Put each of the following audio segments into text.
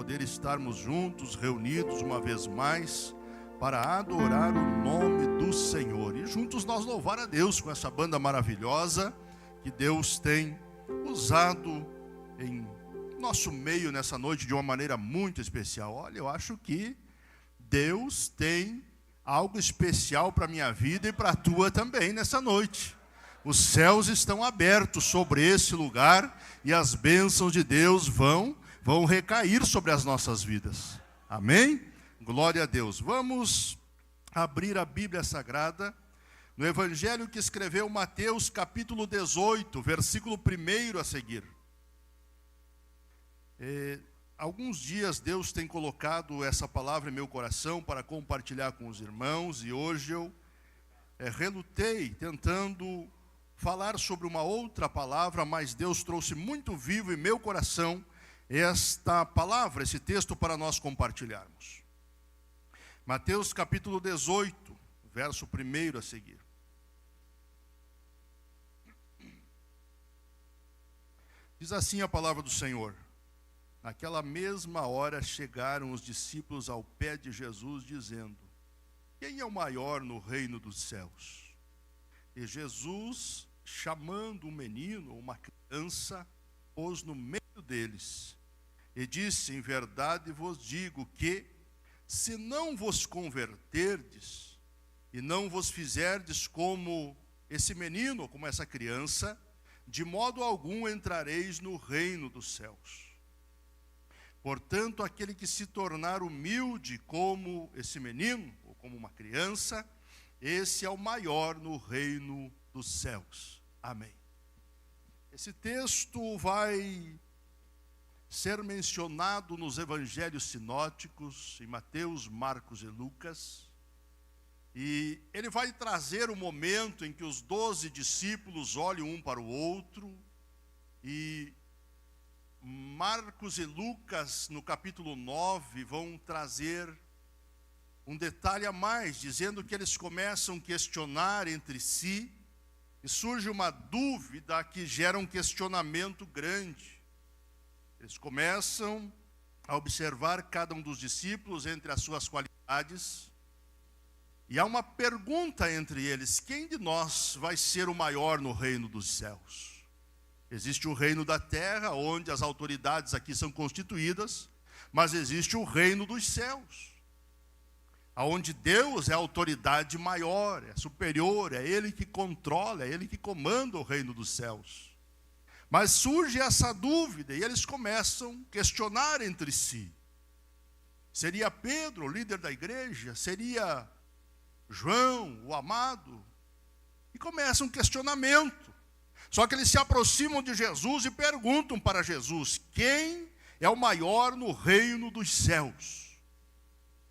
poder estarmos juntos, reunidos uma vez mais, para adorar o nome do Senhor. E juntos nós louvar a Deus com essa banda maravilhosa que Deus tem usado em nosso meio nessa noite de uma maneira muito especial. Olha, eu acho que Deus tem algo especial para a minha vida e para a tua também nessa noite. Os céus estão abertos sobre esse lugar e as bênçãos de Deus vão recair sobre as nossas vidas. Amém? Glória a Deus. Vamos abrir a Bíblia Sagrada no Evangelho que escreveu Mateus, capítulo 18, versículo 1 a seguir. Alguns dias Deus tem colocado essa palavra em meu coração para compartilhar com os irmãos, e hoje eu relutei tentando falar sobre uma outra palavra, mas Deus trouxe muito vivo em meu coração esta palavra, esse texto para nós compartilharmos. Mateus capítulo 18, verso 1 a seguir. Diz assim a palavra do Senhor: naquela mesma hora chegaram os discípulos ao pé de Jesus, dizendo: quem é o maior no reino dos céus? E Jesus, chamando um menino, uma criança, pôs no meio deles, e disse: em verdade vos digo que, se não vos converterdes, e não vos fizerdes como esse menino, ou como essa criança, de modo algum entrareis no reino dos céus. Portanto, aquele que se tornar humilde como esse menino, ou como uma criança, esse é o maior no reino dos céus. Amém. Esse texto vai ser mencionado nos evangelhos sinóticos, em Mateus, Marcos e Lucas. E ele vai trazer o momento em que os 12 discípulos olham um para o outro, e Marcos e Lucas, no capítulo 9, vão trazer um detalhe a mais, dizendo que eles começam a questionar entre si, e surge uma dúvida que gera um questionamento grande. Eles começam a observar cada um dos discípulos entre as suas qualidades, e há uma pergunta entre eles: quem de nós vai ser o maior no reino dos céus? Existe o reino da terra, onde as autoridades aqui são constituídas, mas existe o reino dos céus, onde Deus é a autoridade maior, é superior, é Ele que controla, é Ele que comanda o reino dos céus. Mas surge essa dúvida, e eles começam a questionar entre si. Seria Pedro, o líder da igreja? Seria João, o amado? E começa um questionamento. Só que eles se aproximam de Jesus e perguntam para Jesus: quem é o maior no reino dos céus?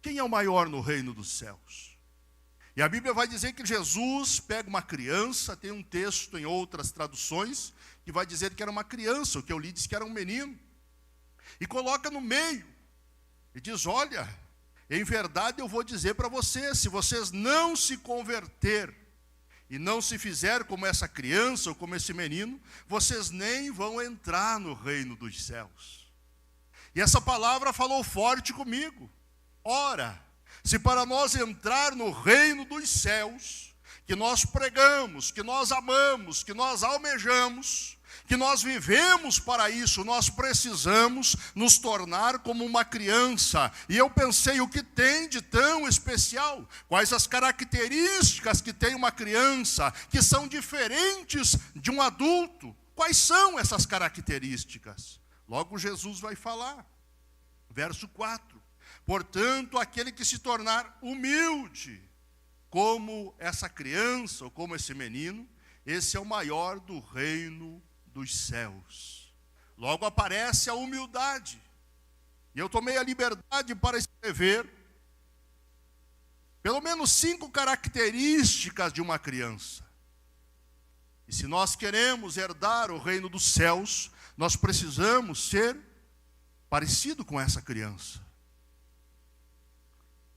Quem é o maior no reino dos céus? E a Bíblia vai dizer que Jesus pega uma criança, tem um texto em outras traduções que vai dizer que era uma criança, o que eu li diz que era um menino, e coloca no meio, e diz: olha, em verdade eu vou dizer para vocês, se vocês não se converter, e não se fizer como essa criança ou como esse menino, vocês nem vão entrar no reino dos céus. E essa palavra falou forte comigo. Ora, se para nós entrar no reino dos céus, que nós pregamos, que nós amamos, que nós almejamos, que nós vivemos para isso, nós precisamos nos tornar como uma criança. E eu pensei: o que tem de tão especial? Quais as características que tem uma criança, que são diferentes de um adulto? Quais são essas características? Logo Jesus vai falar. Verso 4. Portanto, aquele que se tornar humilde, como essa criança ou como esse menino, esse é o maior do reino dos céus. Logo aparece a humildade. E eu tomei a liberdade para escrever pelo menos 5 características de uma criança. E se nós queremos herdar o reino dos céus, nós precisamos ser parecido com essa criança.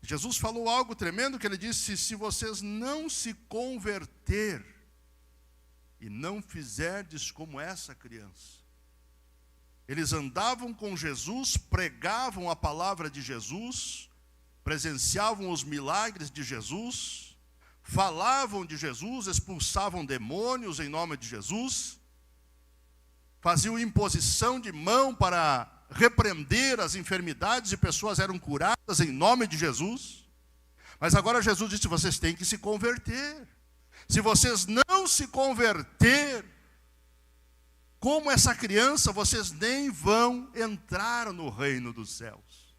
Jesus falou algo tremendo, que ele disse: se vocês não se converter e não fizerdes como essa criança. Eles andavam com Jesus, pregavam a palavra de Jesus, presenciavam os milagres de Jesus, falavam de Jesus, expulsavam demônios em nome de Jesus, faziam imposição de mão para repreender as enfermidades e pessoas eram curadas em nome de Jesus. Mas agora Jesus disse: vocês têm que se converter. Se vocês não se converter, como essa criança, vocês nem vão entrar no reino dos céus.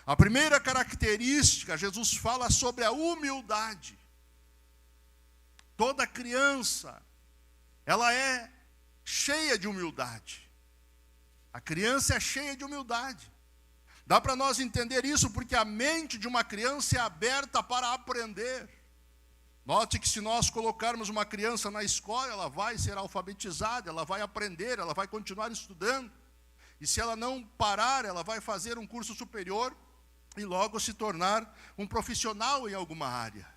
A primeira característica, Jesus fala sobre a humildade. Toda criança, ela é cheia de humildade. A criança é cheia de humildade. Dá para nós entender isso porque a mente de uma criança é aberta para aprender. Note que se nós colocarmos uma criança na escola, ela vai ser alfabetizada, ela vai aprender, ela vai continuar estudando. E se ela não parar, ela vai fazer um curso superior e logo se tornar um profissional em alguma área.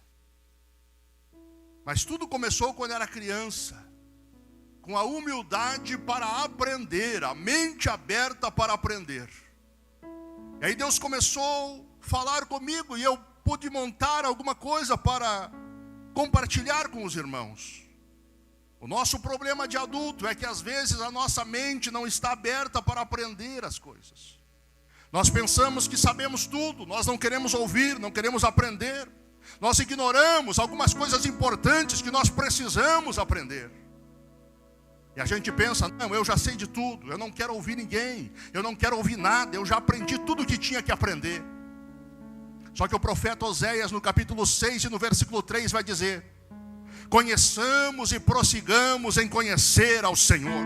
Mas tudo começou quando era criança, com a humildade para aprender, a mente aberta para aprender. E aí Deus começou a falar comigo e eu pude montar alguma coisa para compartilhar com os irmãos. O nosso problema de adulto é que às vezes a nossa mente não está aberta para aprender as coisas. Nós pensamos que sabemos tudo, nós não queremos ouvir, não queremos aprender. Nós ignoramos algumas coisas importantes que nós precisamos aprender. E a gente pensa: não, eu já sei de tudo, eu não quero ouvir ninguém, eu não quero ouvir nada, eu já aprendi tudo o que tinha que aprender. Só que o profeta Oséias, no capítulo 6 e no versículo 3, vai dizer: conheçamos e prossigamos em conhecer ao Senhor.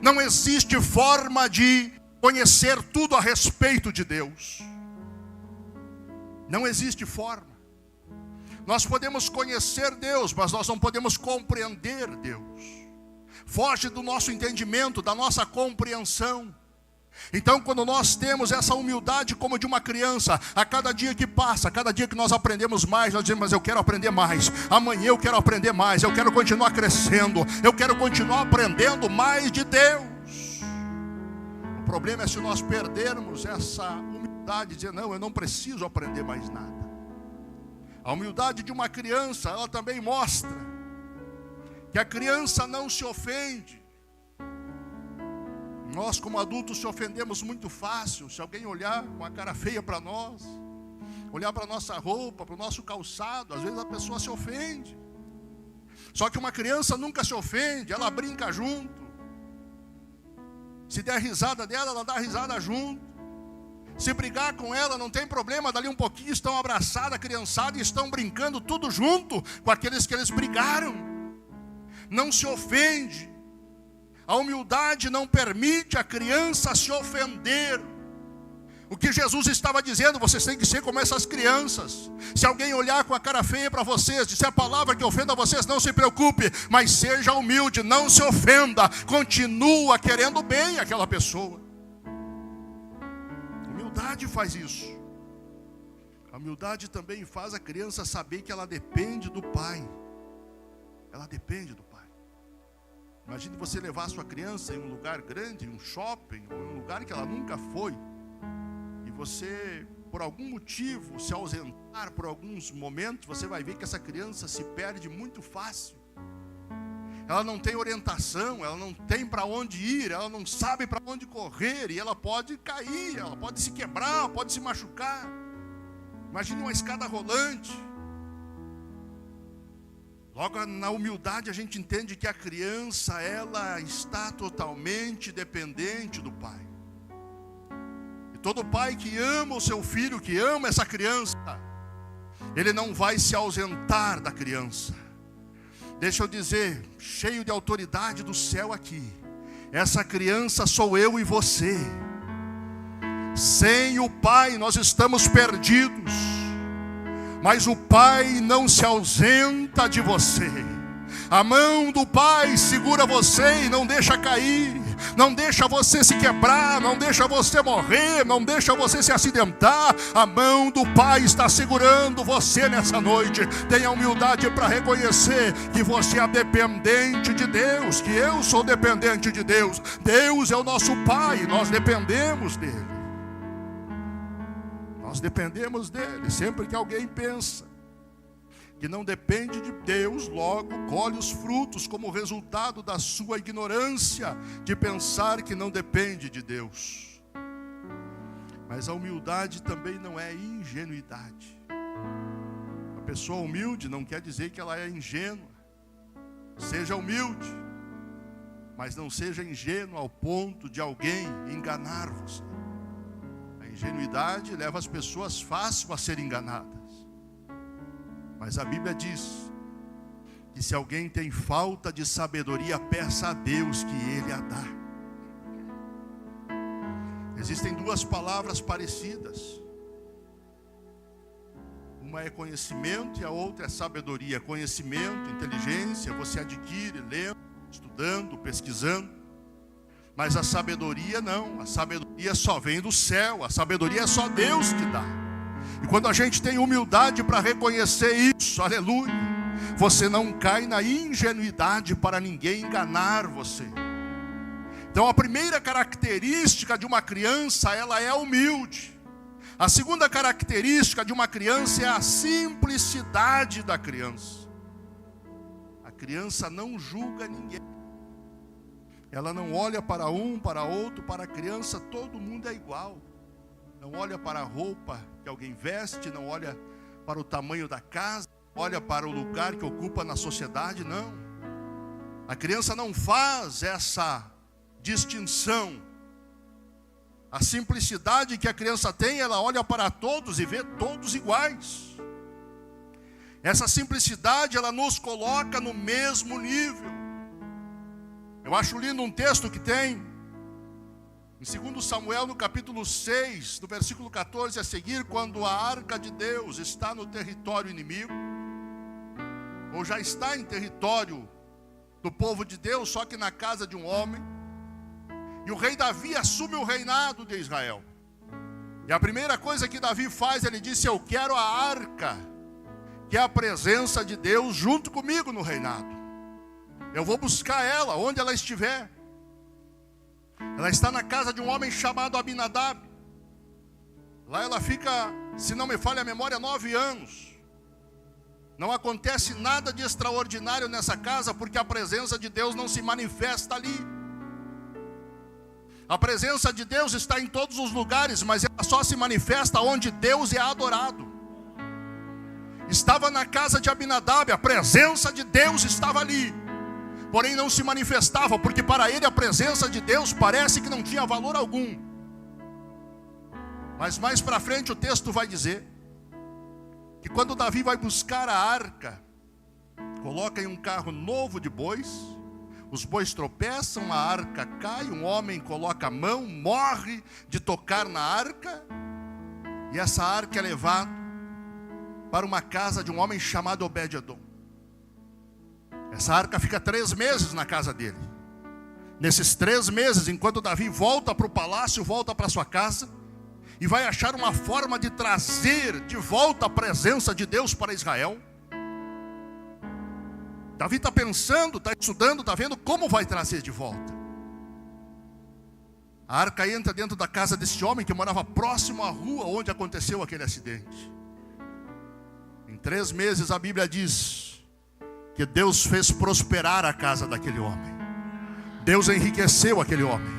Não existe forma de conhecer tudo a respeito de Deus. Não existe forma. Nós podemos conhecer Deus, mas nós não podemos compreender Deus. Foge do nosso entendimento, da nossa compreensão. Então, quando nós temos essa humildade como de uma criança, a cada dia que passa, a cada dia que nós aprendemos mais, nós dizemos: mas eu quero aprender mais, amanhã eu quero aprender mais, eu quero continuar crescendo, eu quero continuar aprendendo mais de Deus. O problema é se nós perdermos essa humildade, dizer: não, eu não preciso aprender mais nada. A humildade de uma criança, ela também mostra que a criança não se ofende. Nós, como adultos, se ofendemos muito fácil. Se alguém olhar com a cara feia para nós, olhar para a nossa roupa, para o nosso calçado, às vezes a pessoa se ofende. Só que uma criança nunca se ofende, ela brinca junto. Se der risada dela, ela dá risada junto. Se brigar com ela, não tem problema, dali um pouquinho estão abraçadas, a criançada, e estão brincando tudo junto com aqueles que eles brigaram. Não se ofende. A humildade não permite a criança se ofender. O que Jesus estava dizendo: vocês têm que ser como essas crianças. Se alguém olhar com a cara feia para vocês, disser a palavra que ofenda vocês, não se preocupe, mas seja humilde, não se ofenda, continua querendo bem aquela pessoa. A humildade faz isso. A humildade também faz a criança saber que ela depende do pai. Ela depende do pai. Imagine você levar a sua criança em um lugar grande, em um shopping, ou em um lugar que ela nunca foi, e você, por algum motivo, se ausentar por alguns momentos, você vai ver que essa criança se perde muito fácil. Ela não tem orientação, ela não tem para onde ir, ela não sabe para onde correr, e ela pode cair, ela pode se quebrar, pode se machucar. Imagine uma escada rolante. Logo na humildade a gente entende que a criança, ela está totalmente dependente do pai. E todo pai que ama o seu filho, que ama essa criança, ele não vai se ausentar da criança. Deixa eu dizer, cheio de autoridade do céu aqui, essa criança sou eu e você. Sem o pai nós estamos perdidos. Mas o pai não se ausenta de você. A mão do pai segura você e não deixa cair. não deixa você se quebrar, não deixa você morrer, não deixa você se acidentar. A mão do Pai está segurando você nessa noite. Tenha humildade para reconhecer que você é dependente de Deus, que eu sou dependente de Deus. Deus é o nosso Pai, nós dependemos dele. Nós dependemos dele. Sempre que alguém pensa que não depende de Deus, logo colhe os frutos como resultado da sua ignorância de pensar que não depende de Deus. Mas a humildade também não é ingenuidade. A pessoa humilde não quer dizer que ela é ingênua. Seja humilde, mas não seja ingênuo ao ponto de alguém enganar você. A ingenuidade leva as pessoas fácil a serem enganadas. Mas a Bíblia diz que se alguém tem falta de sabedoria, peça a Deus que Ele a dá. Existem duas palavras parecidas. Uma é conhecimento e a outra é sabedoria. Conhecimento, inteligência, você adquire lendo, estudando, pesquisando. Mas a sabedoria não. A sabedoria só vem do céu. A sabedoria é só Deus que dá. E quando a gente tem humildade para reconhecer isso, aleluia, você não cai na ingenuidade para ninguém enganar você. Então a primeira característica de uma criança, ela é humilde. A segunda característica de uma criança é a simplicidade da criança. A criança não julga ninguém. Ela não olha para um, para outro. Para a criança todo mundo é igual. Não olha para a roupa que alguém veste, não olha para o tamanho da casa, olha para o lugar que ocupa na sociedade, não. A criança não faz essa distinção. A simplicidade que a criança tem, ela olha para todos e vê todos iguais. Essa simplicidade, ela nos coloca no mesmo nível. Eu acho lindo um texto que tem em 2 Samuel, no capítulo 6, no versículo 14 a seguir, quando a arca de Deus está no território inimigo, ou já está em território do povo de Deus, só que na casa de um homem, e o rei Davi assume o reinado de Israel. E a primeira coisa que Davi faz, ele disse: eu quero a arca, que é a presença de Deus junto comigo no reinado. Eu vou buscar ela, onde ela estiver. Ela está na casa de um homem chamado Abinadab. Lá ela fica, se não me falha a memória, 9 anos. Não acontece nada de extraordinário nessa casa, porque a presença de Deus não se manifesta ali. A presença de Deus está em todos os lugares, mas ela só se manifesta onde Deus é adorado. Estava na casa de Abinadab, a presença de Deus estava ali. Porém não se manifestava, porque para ele a presença de Deus parece que não tinha valor algum. Mas mais para frente o texto vai dizer que quando Davi vai buscar a arca, coloca em um carro novo de bois, os bois tropeçam, a arca cai, um homem coloca a mão, morre de tocar na arca, e essa arca é levada para uma casa de um homem chamado Obed-edom. Essa arca fica 3 meses na casa dele. Nesses 3 meses, enquanto Davi volta para o palácio, volta para sua casa, e vai achar uma forma de trazer de volta a presença de Deus para Israel. Davi está pensando, está estudando, está vendo como vai trazer de volta. A arca entra dentro da casa desse homem que morava próximo à rua onde aconteceu aquele acidente. Em 3 meses a Bíblia diz que Deus fez prosperar a casa daquele homem. Deus enriqueceu aquele homem.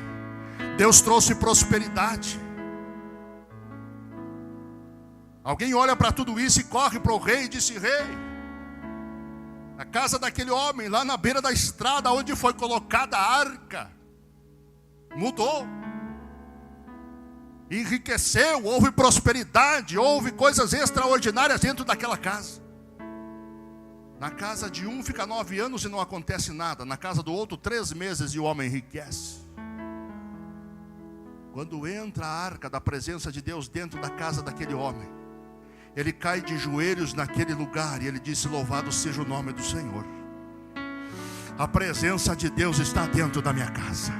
Deus trouxe prosperidade. Alguém olha para tudo isso e corre para o rei e disse: rei, a casa daquele homem lá na beira da estrada onde foi colocada a arca mudou, enriqueceu, houve prosperidade, houve coisas extraordinárias dentro daquela casa. Na casa de um fica 9 anos e não acontece nada. Na casa do outro 3 meses e o homem enriquece. Quando entra a arca da presença de Deus dentro da casa daquele homem, ele cai de joelhos naquele lugar e ele disse: louvado seja o nome do Senhor. A presença de Deus está dentro da minha casa.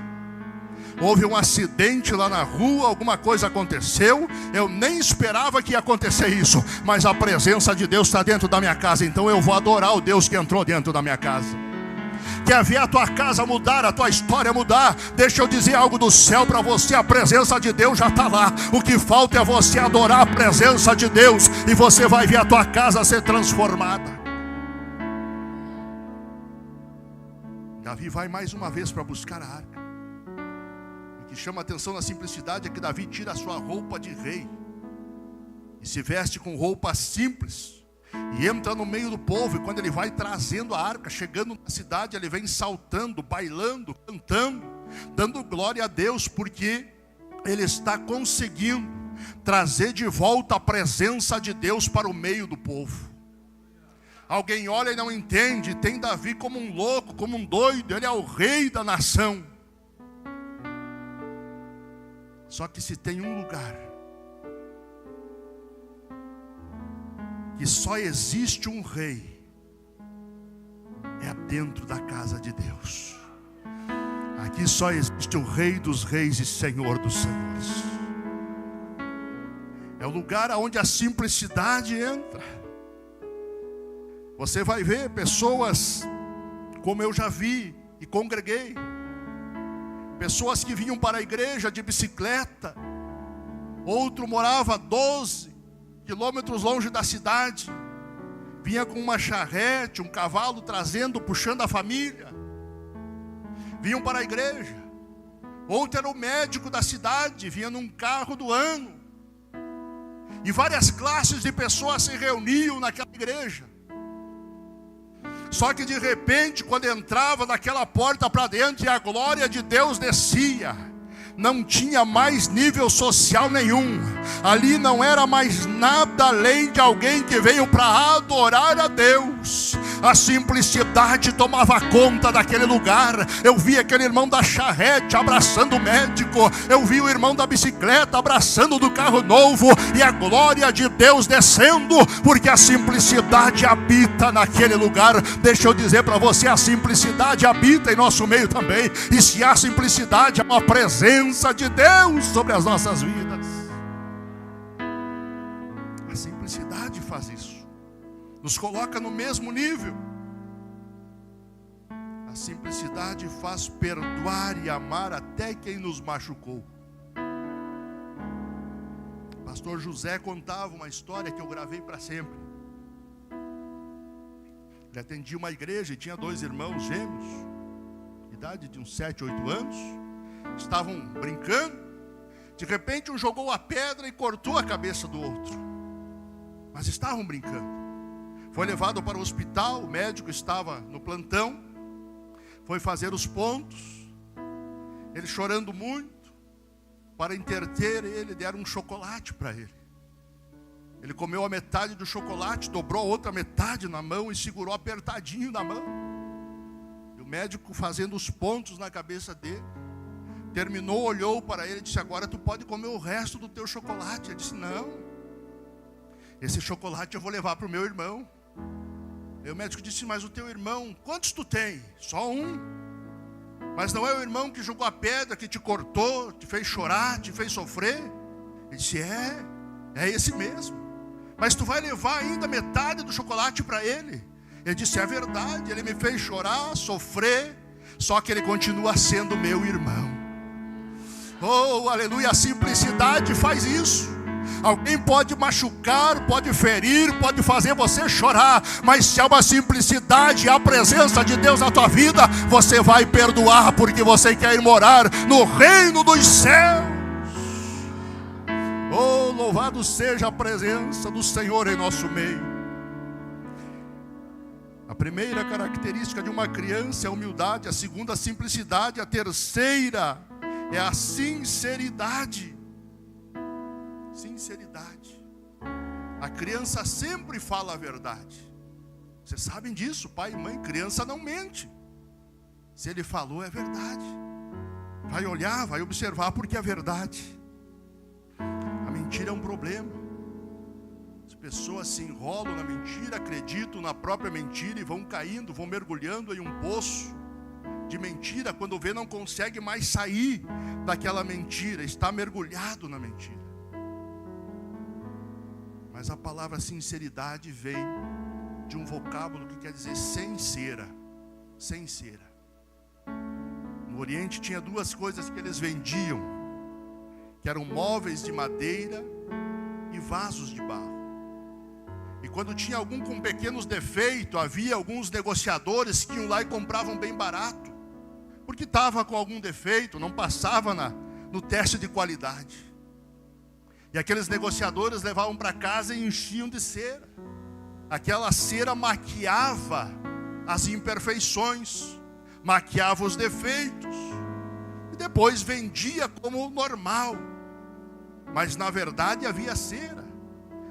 houve um acidente lá na rua, alguma coisa aconteceu, eu nem esperava que ia acontecer isso, mas a presença de Deus está dentro da minha casa, então eu vou adorar o Deus que entrou dentro da minha casa. Quer ver a tua casa mudar, a tua história mudar? Deixa eu dizer algo do céu para você: a presença de Deus já está lá. O que falta é você adorar a presença de Deus, e você vai ver a tua casa ser transformada. Davi vai mais uma vez para buscar a arca. O que chama a atenção na simplicidade é que Davi tira a sua roupa de rei e se veste com roupa simples, e entra no meio do povo. E quando ele vai trazendo a arca, chegando na cidade, ele vem saltando, bailando, cantando, dando glória a Deus, porque ele está conseguindo trazer de volta a presença de Deus para o meio do povo. Alguém olha e não entende, tem Davi como um louco, como um doido, ele é o rei da nação. Só que se tem um lugar que só existe um rei, é dentro da casa de Deus. Aqui só existe o Rei dos Reis e Senhor dos Senhores. É o lugar onde a simplicidade entra. Você vai ver pessoas como eu já vi e congreguei, pessoas que vinham para a igreja de bicicleta, outro morava 12 quilômetros longe da cidade, vinha com uma charrete, um cavalo trazendo, puxando a família, vinham para a igreja. Outro era o médico da cidade, vinha num carro do ano, e várias classes de pessoas se reuniam naquela igreja. Só que de repente, quando entrava naquela porta para dentro e a glória de Deus descia, não tinha mais nível social nenhum. Ali não era mais nada além de alguém que veio para adorar a Deus. A simplicidade tomava conta daquele lugar. Eu vi aquele irmão da charrete abraçando o médico, eu vi o irmão da bicicleta abraçando do carro novo, e a glória de Deus descendo, porque a simplicidade habita naquele lugar. Deixa eu dizer para você, a simplicidade habita em nosso meio também. E se há simplicidade, há uma presença de Deus sobre as nossas vidas. A simplicidade faz isso, nos coloca no mesmo nível. A simplicidade faz perdoar e amar até quem nos machucou. O pastor José contava uma história que eu gravei para sempre. Ele atendia uma igreja e tinha 2 irmãos gêmeos, idade de uns 7, 8 anos. Estavam brincando, de repente um jogou a pedra e cortou a cabeça do outro. Mas estavam brincando. Foi levado para o hospital, o médico estava no plantão, foi fazer os pontos, ele chorando muito. Para interter ele, deram um chocolate para ele. Ele comeu a metade do chocolate, dobrou a outra metade na mão e segurou apertadinho na mão. E o médico fazendo os pontos na cabeça dele, terminou, olhou para ele e disse: agora tu pode comer o resto do teu chocolate. Ele disse: não, esse chocolate eu vou levar para o meu irmão. E o médico disse: mas o teu irmão, quantos tu tem? Só um. Mas não é o irmão que jogou a pedra, que te cortou, te fez chorar, te fez sofrer? Ele disse: é esse mesmo. Mas tu vai levar ainda metade do chocolate para ele? Ele disse: é verdade, ele me fez chorar, sofrer, só que ele continua sendo meu irmão. Oh, aleluia, a simplicidade faz isso. Alguém pode machucar, pode ferir, pode fazer você chorar, mas se há uma simplicidade, a presença de Deus na tua vida, você vai perdoar, porque você quer ir morar no reino dos céus. Oh, louvado seja a presença do Senhor em nosso meio. A primeira característica de uma criança é a humildade, a segunda a simplicidade, a terceira é a sinceridade. Sinceridade. A criança sempre fala a verdade. Vocês sabem disso, pai e mãe, criança não mente. Se ele falou, é verdade. Vai olhar, vai observar, porque é verdade. A mentira é um problema. As pessoas se enrolam na mentira, acreditam na própria mentira e vão caindo, vão mergulhando em um poço de mentira, quando vê não consegue mais sair daquela mentira, está mergulhado na mentira. Mas a palavra sinceridade vem de um vocábulo que quer dizer sem cera. Sem cera. No Oriente tinha duas coisas que eles vendiam, que eram móveis de madeira e vasos de barro. E quando tinha algum com pequenos defeitos, havia alguns negociadores que iam lá e compravam bem barato, porque estava com algum defeito, não passava no teste de qualidade. E aqueles negociadores levavam para casa e enchiam de cera. Aquela cera maquiava as imperfeições, maquiava os defeitos, e depois vendia como normal. Mas na verdade havia cera.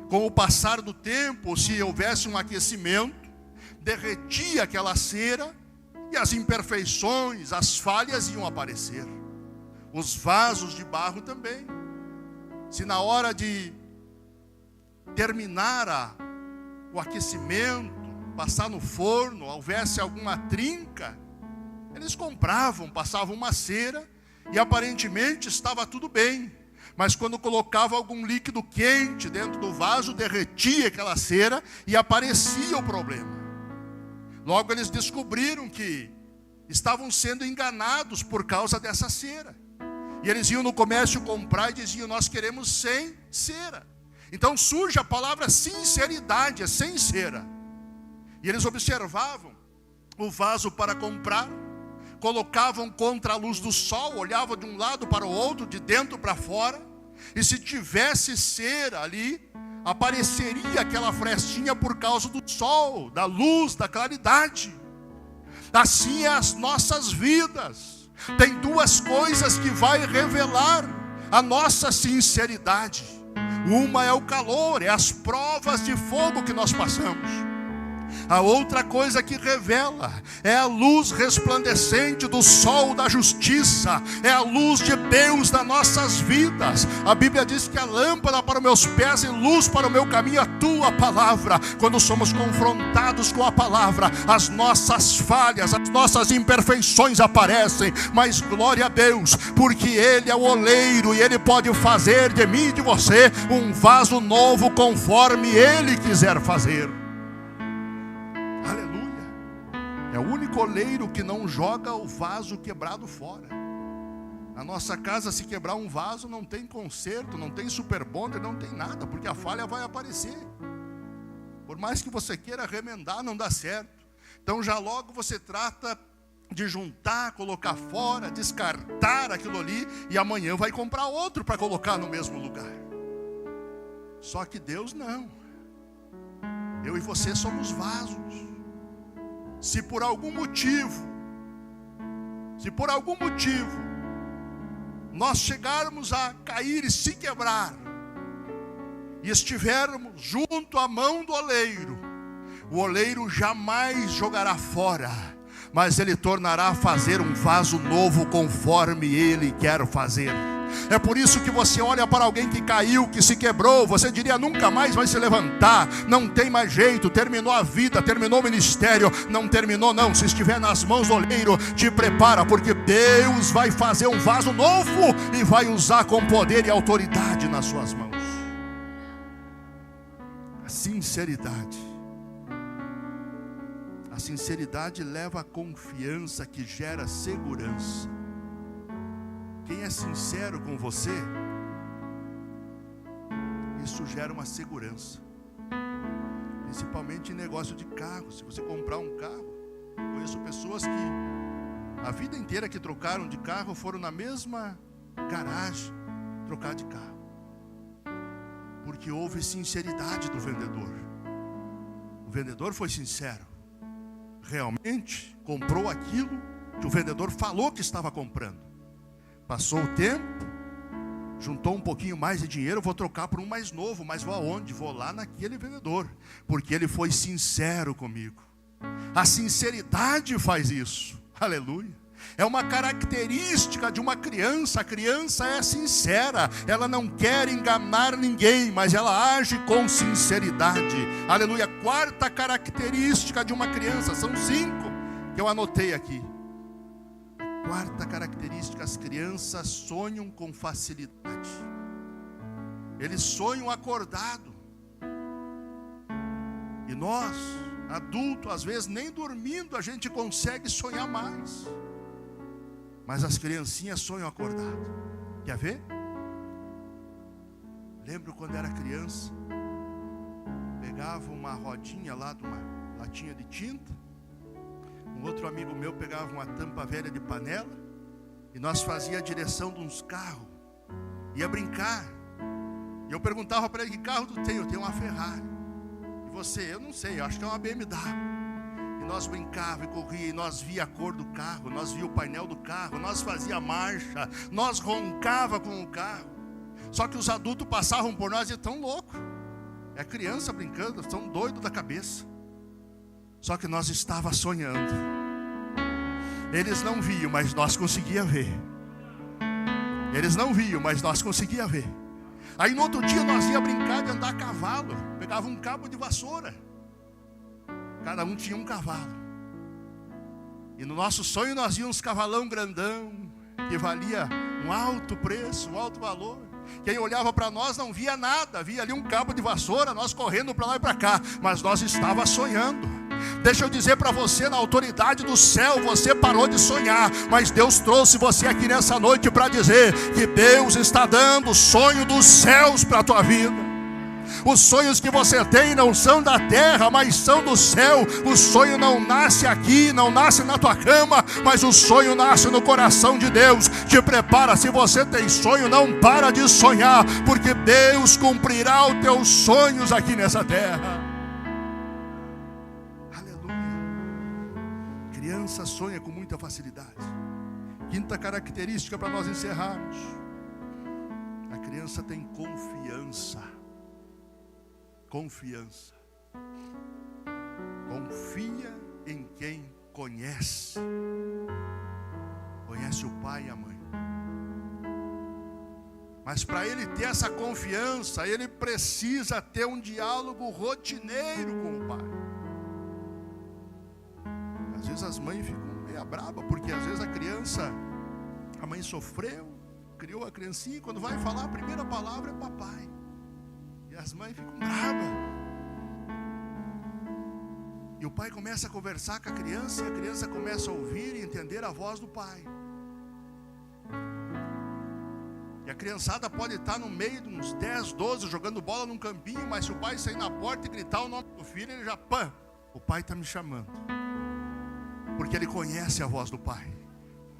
Com o passar do tempo, se houvesse um aquecimento, derretia aquela cera e as imperfeições, as falhas iam aparecer. Os vasos de barro também. Se na hora de terminar o aquecimento, passar no forno, houvesse alguma trinca, eles compravam, passavam uma cera e aparentemente estava tudo bem. Mas quando colocava algum líquido quente dentro do vaso, derretia aquela cera e aparecia o problema. Logo eles descobriram que estavam sendo enganados por causa dessa cera. E eles iam no comércio comprar e diziam: nós queremos sem cera. Então surge a palavra sinceridade, é sem cera. E eles observavam o vaso para comprar, colocavam contra a luz do sol, olhavam de um lado para o outro, de dentro para fora, e se tivesse cera ali, apareceria aquela frestinha por causa do sol, da luz, da claridade. Assim é as nossas vidas. Tem duas coisas que vai revelar a nossa sinceridade. Uma é o calor, é as provas de fogo que nós passamos. A outra coisa que revela é a luz resplandecente do sol da justiça, é a luz de Deus nas nossas vidas. A Bíblia diz que a lâmpada para os meus pés e luz para o meu caminho é a tua palavra. Quando somos confrontados com a palavra, as nossas falhas, as nossas imperfeições aparecem, mas glória a Deus, porque Ele é o oleiro e Ele pode fazer de mim e de você um vaso novo conforme Ele quiser fazer. É o único oleiro que não joga o vaso quebrado fora. Na nossa casa, se quebrar um vaso, não tem conserto, não tem super bonder, não tem nada, porque a falha vai aparecer. Por mais que você queira remendar, não dá certo. Então já logo você trata de juntar, colocar fora, descartar aquilo ali, e amanhã vai comprar outro para colocar no mesmo lugar. Só que Deus não. Eu e você somos vasos. Se por algum motivo nós chegarmos a cair e se quebrar, e estivermos junto à mão do oleiro, o oleiro jamais jogará fora, mas ele tornará a fazer um vaso novo conforme ele quer fazer. É por isso que você olha para alguém que caiu, que se quebrou, você diria: nunca mais vai se levantar, não tem mais jeito, terminou a vida, terminou o ministério. Não terminou não, se estiver nas mãos do oleiro, te prepara, porque Deus vai fazer um vaso novo e vai usar com poder e autoridade nas suas mãos. A sinceridade leva a confiança que gera segurança. Quem é sincero com você, isso gera uma segurança. Principalmente em negócio de carro. Se você comprar um carro, conheço pessoas que a vida inteira que trocaram de carro foram na mesma garagem trocar de carro, porque houve sinceridade do vendedor. O vendedor foi sincero, realmente comprou aquilo que o vendedor falou que estava comprando. Passou o tempo, juntou um pouquinho mais de dinheiro, vou trocar por um mais novo, mas vou aonde? Vou lá naquele vendedor, porque ele foi sincero comigo. A sinceridade faz isso, aleluia. É uma característica de uma criança. A criança é sincera, ela não quer enganar ninguém, mas ela age com sinceridade, aleluia. Quarta característica de uma criança, são 5 que eu anotei aqui. Quarta característica: as crianças sonham com facilidade. Eles sonham acordado. E nós, adultos, às vezes nem dormindo a gente consegue sonhar mais. Mas as criancinhas sonham acordado. Quer ver? Lembro quando era criança, pegava uma rodinha lá de uma latinha de tinta. Um outro amigo meu pegava uma tampa velha de panela e nós fazia a direção de uns carros. Ia brincar. E eu perguntava para ele: que carro tu tem? Eu tenho uma Ferrari. E você? Eu não sei, eu acho que é uma BMW. E nós brincava e corria, e nós via a cor do carro, nós via o painel do carro, nós fazia marcha, nós roncava com o carro. Só que os adultos passavam por nós e tão louco. É criança brincando, estão doidos da cabeça. Só que nós estava sonhando. Eles não viam, mas nós conseguia ver. Eles não viam, mas nós conseguia ver. Aí no outro dia nós ia brincar de andar a cavalo. Pegava um cabo de vassoura. Cada um tinha um cavalo. E no nosso sonho nós víamos uns cavalão grandão, que valia um alto preço, um alto valor. Quem olhava para nós não via nada. Via ali um cabo de vassoura, nós correndo para lá e para cá. Mas nós estava sonhando. Deixa eu dizer para você, na autoridade do céu, você parou de sonhar, mas Deus trouxe você aqui nessa noite para dizer que Deus está dando o sonho dos céus para a tua vida. Os sonhos que você tem não são da terra, mas são do céu. O sonho não nasce aqui, não nasce na tua cama, mas o sonho nasce no coração de Deus. Te prepara, se você tem sonho, não para de sonhar, porque Deus cumprirá os teus sonhos aqui nessa terra. Criança sonha com muita facilidade. Quinta característica para nós encerrarmos: a criança tem confiança. Confiança. Confia em quem conhece. Conhece o pai e a mãe. Mas para ele ter essa confiança, ele precisa ter um diálogo rotineiro com o pai. Às vezes as mães ficam meio braba, porque às vezes a mãe sofreu, criou a criancinha, e quando vai falar, a primeira palavra é papai. E as mães ficam bravas. E o pai começa a conversar com a criança, e a criança começa a ouvir e entender a voz do pai. E a criançada pode estar no meio de uns 10, 12, jogando bola num campinho, mas se o pai sair na porta e gritar o nome do filho, ele já, pã, o pai está me chamando. Porque ele conhece a voz do pai.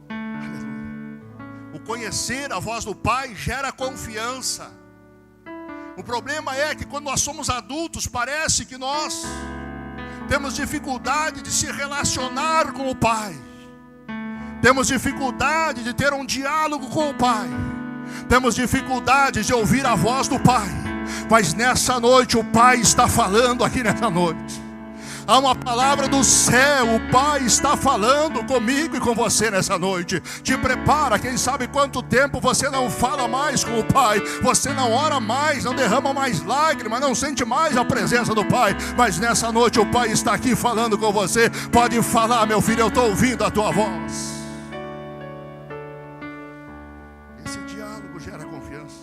Aleluia. O conhecer a voz do pai gera confiança. O problema é que quando nós somos adultos, parece que nós temos dificuldade de se relacionar com o pai. Temos dificuldade de ter um diálogo com o pai. Temos dificuldade de ouvir a voz do pai. Mas nessa noite o pai está falando aqui nessa noite. Há uma palavra do céu, o pai está falando comigo e com você nessa noite. Te prepara, quem sabe quanto tempo você não fala mais com o pai. Você não ora mais, não derrama mais lágrimas, não sente mais a presença do pai. Mas nessa noite o pai está aqui falando com você. Pode falar, meu filho, eu estou ouvindo a tua voz. Esse diálogo gera confiança.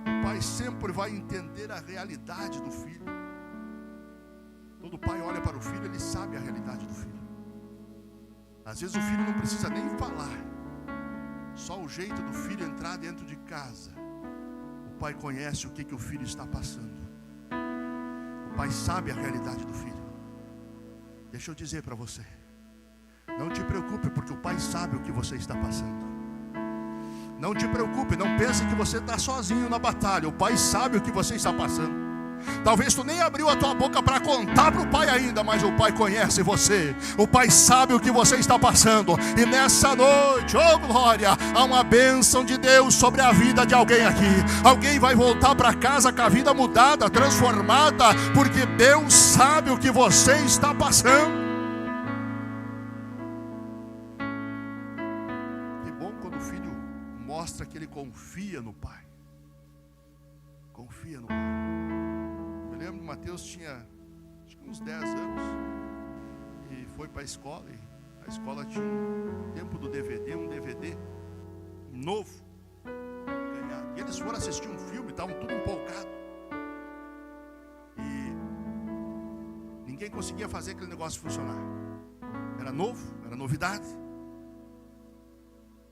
O pai sempre vai entender a realidade do filho. Todo pai olha para o filho, ele sabe a realidade do filho. Às vezes o filho não precisa nem falar. Só o jeito do filho entrar dentro de casa. O pai conhece o que o filho está passando. O pai sabe a realidade do filho. Deixa eu dizer para você. Não te preocupe, porque o pai sabe o que você está passando. Não te preocupe, não pense que você está sozinho na batalha. O pai sabe o que você está passando. Talvez tu nem abriu a tua boca para contar para o pai ainda, mas o pai conhece você. O pai sabe o que você está passando. E nessa noite, oh glória, há uma bênção de Deus sobre a vida de alguém aqui. Alguém vai voltar para casa com a vida mudada, transformada, porque Deus sabe o que você está passando. Que bom quando o filho mostra que ele confia no pai. Confia no pai. Eu lembro que o Mateus tinha acho que uns 10 anos e foi para a escola. E A escola tinha um tempo do DVD, um DVD novo, ganhado. E eles foram assistir um filme, estavam tudo empolgados. E ninguém conseguia fazer aquele negócio funcionar. Era novo, era novidade.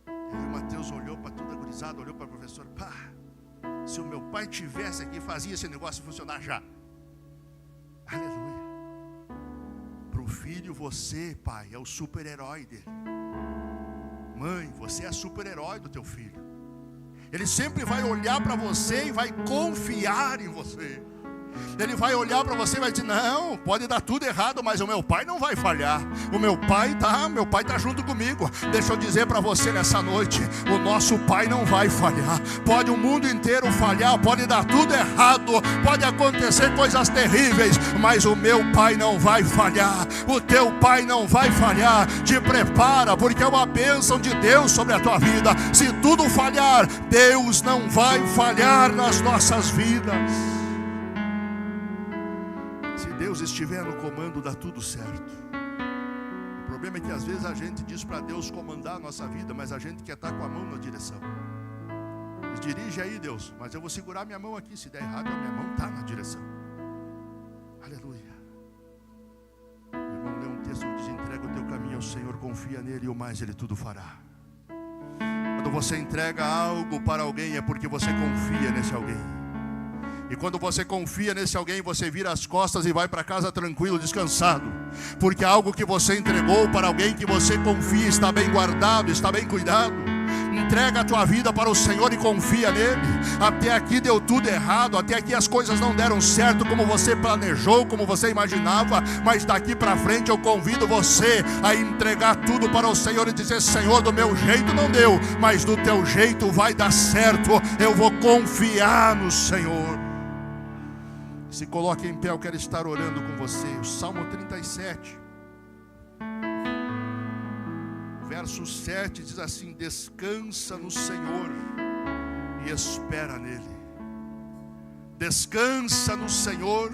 E aí o Mateus olhou para toda a gurizada, olhou para o professor. Pá, se o meu pai tivesse aqui, fazia esse negócio funcionar já. Aleluia. Para o filho, você, pai, é o super-herói dele. Mãe, você é a super-herói do teu filho. Ele sempre vai olhar para você e vai confiar em você. Ele vai olhar para você e vai dizer: não, pode dar tudo errado, mas o meu pai não vai falhar. O meu pai tá junto comigo. Deixa eu dizer para você nessa noite: o nosso pai não vai falhar. Pode o mundo inteiro falhar, pode dar tudo errado, pode acontecer coisas terríveis, mas o meu pai não vai falhar. O teu pai não vai falhar. Te prepara, porque é uma bênção de Deus sobre a tua vida. Se tudo falhar, Deus não vai falhar nas nossas vidas. Deus estiver no comando, dá tudo certo. O problema é que às vezes a gente diz para Deus comandar a nossa vida, mas a gente quer estar com a mão na direção. Diz: dirige aí, Deus, mas eu vou segurar minha mão aqui. Se der errado, a minha mão está na direção. Aleluia. O irmão lê um texto que diz: entrega o teu caminho ao Senhor, confia nele e o mais ele tudo fará. Quando você entrega algo para alguém, é porque você confia nesse alguém. E quando você confia nesse alguém, você vira as costas e vai para casa tranquilo, descansado. Porque algo que você entregou para alguém que você confia está bem guardado, está bem cuidado. Entrega a tua vida para o Senhor e confia nele. Até aqui deu tudo errado, até aqui as coisas não deram certo como você planejou, como você imaginava. Mas daqui para frente eu convido você a entregar tudo para o Senhor e dizer: Senhor, do meu jeito não deu, mas do teu jeito vai dar certo. Eu vou confiar no Senhor. Se coloque em pé, eu quero estar orando com você. O Salmo 37, verso 7 diz assim: descansa no Senhor e espera nele. Descansa no Senhor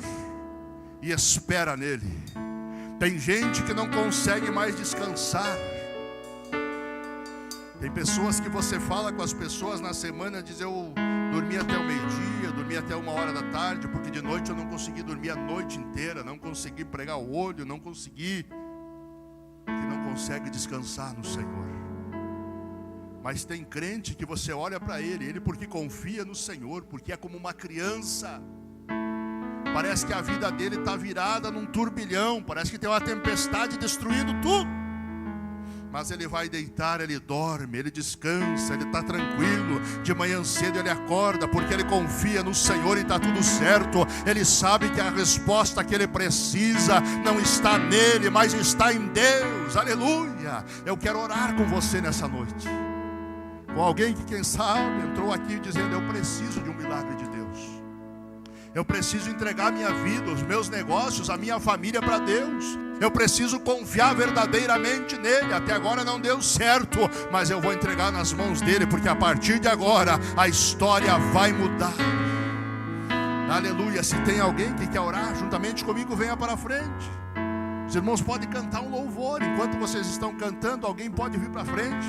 e espera nele. Tem gente que não consegue mais descansar. Tem pessoas que você fala com as pessoas na semana, diz: eu dormi até o meio-dia, dormi até 1h da tarde, porque de noite eu não consegui dormir a noite inteira, não consegui pregar o olho, não consegui. Que não consegue descansar no Senhor. Mas tem crente que você olha para ele porque confia no Senhor, porque é como uma criança. Parece que a vida dele está virada num turbilhão, parece que tem uma tempestade destruindo tudo. Mas ele vai deitar, ele dorme, ele descansa, ele está tranquilo. De manhã cedo ele acorda, porque ele confia no Senhor e está tudo certo. Ele sabe que a resposta que ele precisa não está nele, mas está em Deus. Aleluia. Eu quero orar com você nessa noite, com alguém que quem sabe entrou aqui dizendo: eu preciso de um milagre de Deus. Eu preciso entregar minha vida, os meus negócios, a minha família para Deus. Eu preciso confiar verdadeiramente nele. Até agora não deu certo, mas eu vou entregar nas mãos dele, porque a partir de agora a história vai mudar. Aleluia. Se tem alguém que quer orar juntamente comigo, venha para a frente. Os irmãos podem cantar um louvor. Enquanto vocês estão cantando, alguém pode vir para a frente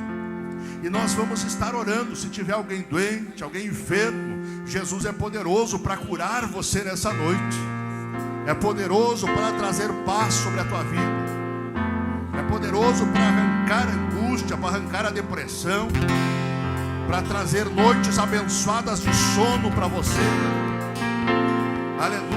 e nós vamos estar orando. Se tiver alguém doente, alguém enfermo, Jesus é poderoso para curar você nessa noite. É poderoso para trazer paz sobre a tua vida. É poderoso para arrancar a angústia, para arrancar a depressão, para trazer noites abençoadas de sono para você. Aleluia.